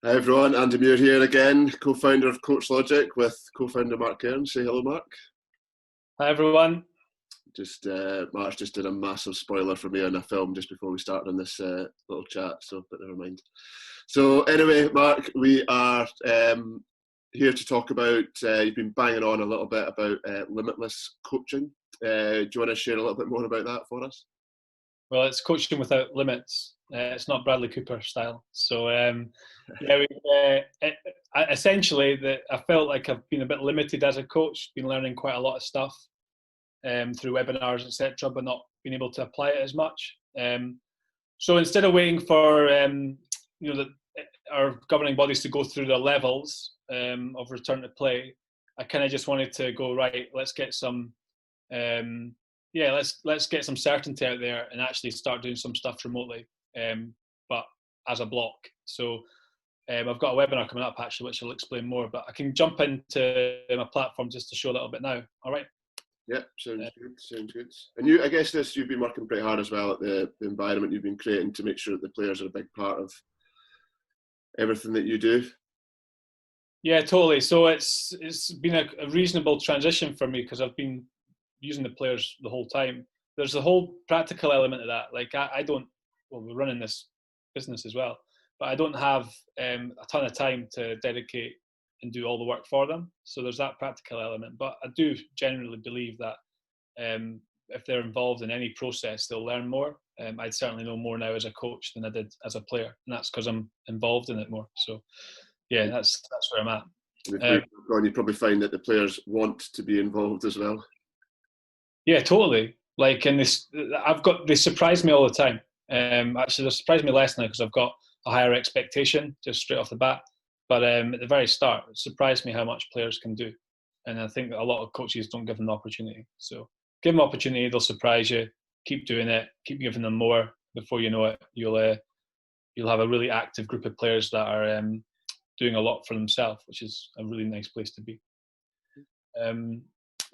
Hi everyone, Andy Muir here again, co-founder of Coach Logic with co-founder Mark Cairns. Say hello, Mark. Hi everyone. Mark's just did a massive spoiler for me on a film just before we started on this little chat, but never mind. So anyway, Mark, we are here to talk about, you've been banging on a little bit about limitless coaching. Do you want to share a little bit more about that for us? Well, it's coaching without limits. It's not Bradley Cooper style. So essentially, I felt like I've been a bit limited as a coach, been learning quite a lot of stuff through webinars, etc., but not being able to apply it as much. So instead of waiting for our governing bodies to go through the levels of return to play, I kind of just wanted to go, right, let's get some let's get some certainty out there and actually start doing some stuff remotely, but as a block. So I've got a webinar coming up actually, which I'll explain more, but I can jump into my platform just to show a little bit now. All right. Yeah, sounds good. And I guess you've been working pretty hard as well at the environment you've been creating to make sure that the players are a big part of everything that you do. Yeah, totally. So it's been a reasonable transition for me because I've been using the players the whole time. There's the whole practical element of that. Like we're running this business as well, but I don't have a ton of time to dedicate and do all the work for them. So there's that practical element. But I do generally believe that if they're involved in any process, they'll learn more. I'd certainly know more now as a coach than I did as a player, and that's because I'm involved in it more. So yeah, that's where I'm at. You probably find that the players want to be involved as well. Yeah, totally. Like, and they surprise me all the time. Actually, they surprise me less now because I've got a higher expectation just straight off the bat. But at the very start, it surprised me how much players can do. And I think that a lot of coaches don't give them the opportunity. So give them opportunity, they'll surprise you. Keep doing it, keep giving them more. Before you know it, you'll have a really active group of players that are doing a lot for themselves, which is a really nice place to be.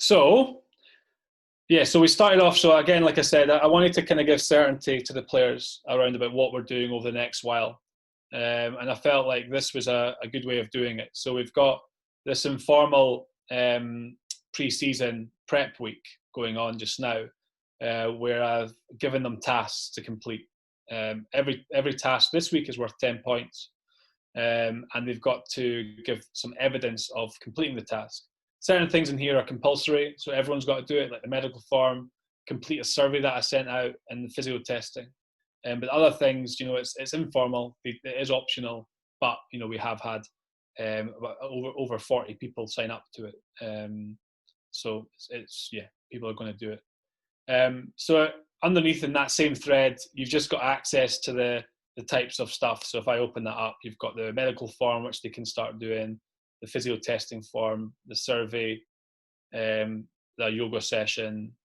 So we started off. So again, like I said, I wanted to kind of give certainty to the players around about what we're doing over the next while. And I felt like this was a good way of doing it. So we've got this informal pre-season prep week going on just now, where I've given them tasks to complete. Every task this week is worth 10 points. And they've got to give some evidence of completing the task. Certain things in here are compulsory, so everyone's got to do it, like the medical form, complete a survey that I sent out, and the physio testing. But other things, it's informal, it is optional, but, we have had over 40 people sign up to it. So people are going to do it. So underneath in that same thread, you've just got access to the types of stuff. So if I open that up, you've got the medical form, which they can start doing, the physio testing form, the survey, the yoga session,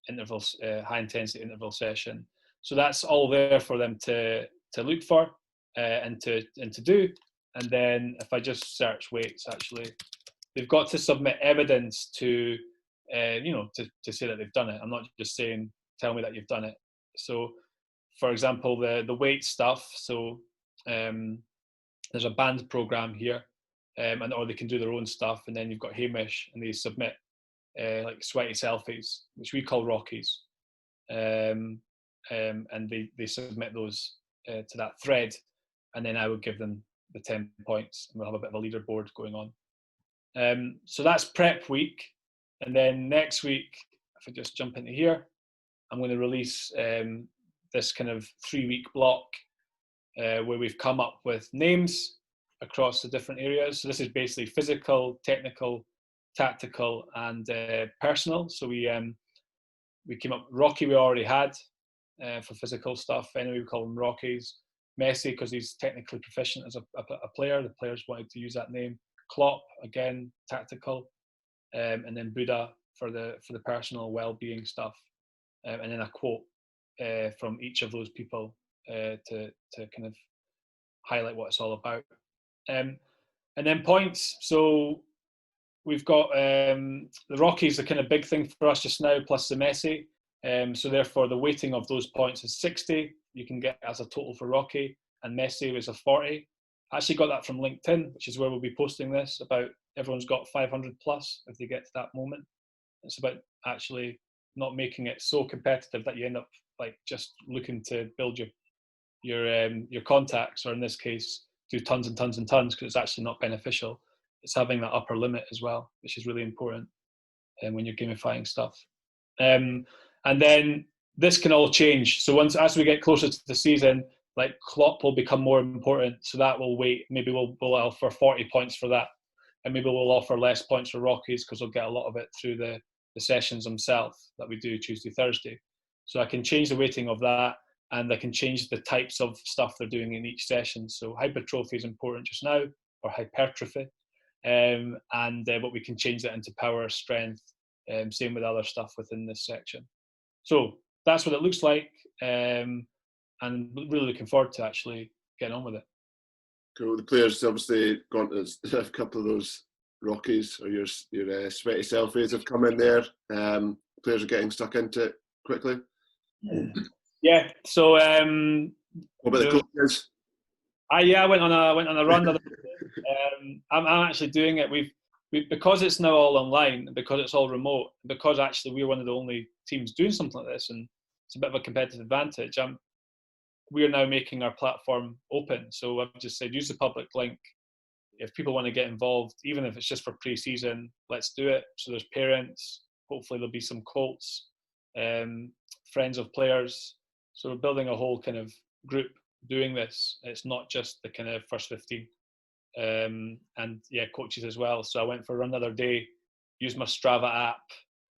intervals, high intensity interval session. So that's all there for them to look for and to do. And then if I just search weights, actually, they've got to submit evidence to say that they've done it. I'm not just saying, tell me that you've done it. So, for example, the weight stuff. So there's a band program here, or they can do their own stuff. And then you've got Hamish, and they submit like sweaty selfies, which we call Rockies, and they submit those to that thread, and then I would give them the 10 points, and we'll have a bit of a leaderboard going on. So that's prep week, and then next week, if I just jump into here, I'm going to release this kind of 3-week block where we've come up with names across the different areas. So this is basically physical, technical, tactical, and personal. So we came up Rocky. We already had for physical stuff. Anyway, we call them Rockies. Messi because he's technically proficient as a player. The players wanted to use that name. Klopp again, tactical, and then Buddha for the personal well-being stuff, and then a quote from each of those people to kind of highlight what it's all about. And then points. So we've got the Rockies, the kind of big thing for us just now, plus the Messi. So therefore, the weighting of those points is 60. You can get as a total for Rocky. and Messi was a 40. I actually got that from LinkedIn, which is where we'll be posting this, about everyone's got 500 plus if they get to that moment. It's about actually not making it so competitive that you end up like just looking to build your contacts, or in this case, do tons and tons and tons, because it's actually not beneficial. It's having that upper limit as well, which is really important when you're gamifying stuff. And then this can all change. So as we get closer to the season, like Klopp will become more important. So that will wait. Maybe we'll offer 40 points for that, and maybe we'll offer less points for Rockies because we'll get a lot of it through the sessions themselves that we do Tuesday, Thursday. So I can change the weighting of that, and I can change the types of stuff they're doing in each session. So hypertrophy is important just now, or hypertrophy, but we can change that into power, strength, same with other stuff within this section. So that's what it looks like, and really looking forward to actually getting on with it. Cool. The players obviously gone to a couple of those Rockies, or your sweaty selfies have come in there. Players are getting stuck into it quickly. Yeah. So what about the coaches? I went on a run. I'm actually doing it. We've because it's now all online, because it's all remote, because actually we're one of the only teams doing something like this, and it's a bit of a competitive advantage. We're now making our platform open. So I've just said, use the public link. If people want to get involved, even if it's just for pre-season, let's do it. So there's parents, hopefully there'll be some coaches, friends of players. So we're building a whole kind of group doing this. It's not just the kind of first 15. And yeah, coaches as well. So I went for another day, used my Strava app,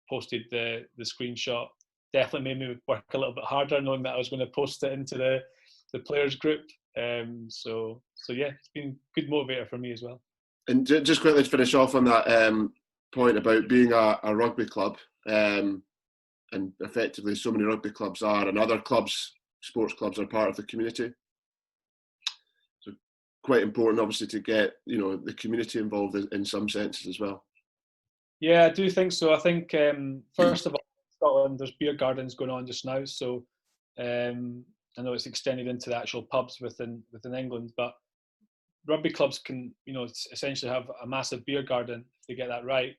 posted the screenshot. Definitely made me work a little bit harder, knowing that I was going to post it into the players group. So yeah, it's been a good motivator for me as well. And just quickly to finish off on that point about being a rugby club, and effectively so many rugby clubs are, and other clubs, sports clubs, are part of the community. So quite important, obviously, to get the community involved in some senses as well. Yeah, I do think so. I think first of all, in Scotland, there's beer gardens going on just now. So I know it's extended into the actual pubs within England, but rugby clubs can, essentially have a massive beer garden if they get that right.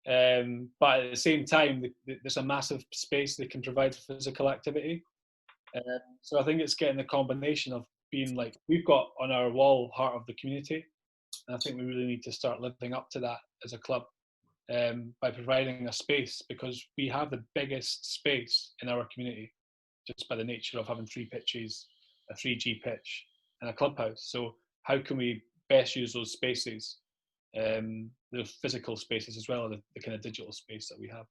But at the same time, there's a massive space they can provide for physical activity. So I think it's getting the combination of being like, we've got on our wall heart of the community, and I think we really need to start living up to that as a club. By providing a space, because we have the biggest space in our community just by the nature of having 3 pitches, a 3G pitch, and a clubhouse. So how can we best use those spaces, the physical spaces as well as the kind of digital space that we have?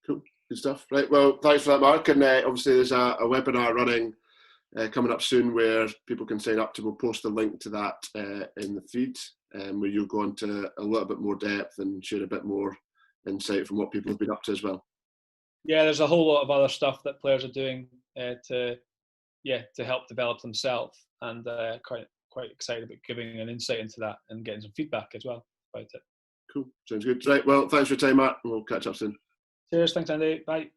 Cool, good stuff. Right, well, thanks for that, Mark. And obviously there's a webinar running coming up soon where people can sign up to. We'll post a link to that in the feed, where you'll go into a little bit more depth and share a bit more insight from what people have been up to as well. Yeah, there's a whole lot of other stuff that players are doing to help develop themselves, and quite excited about giving an insight into that and getting some feedback as well about it. Cool, sounds good. Right, well, thanks for your time, Matt, and we'll catch up soon. Cheers, thanks Andy, bye.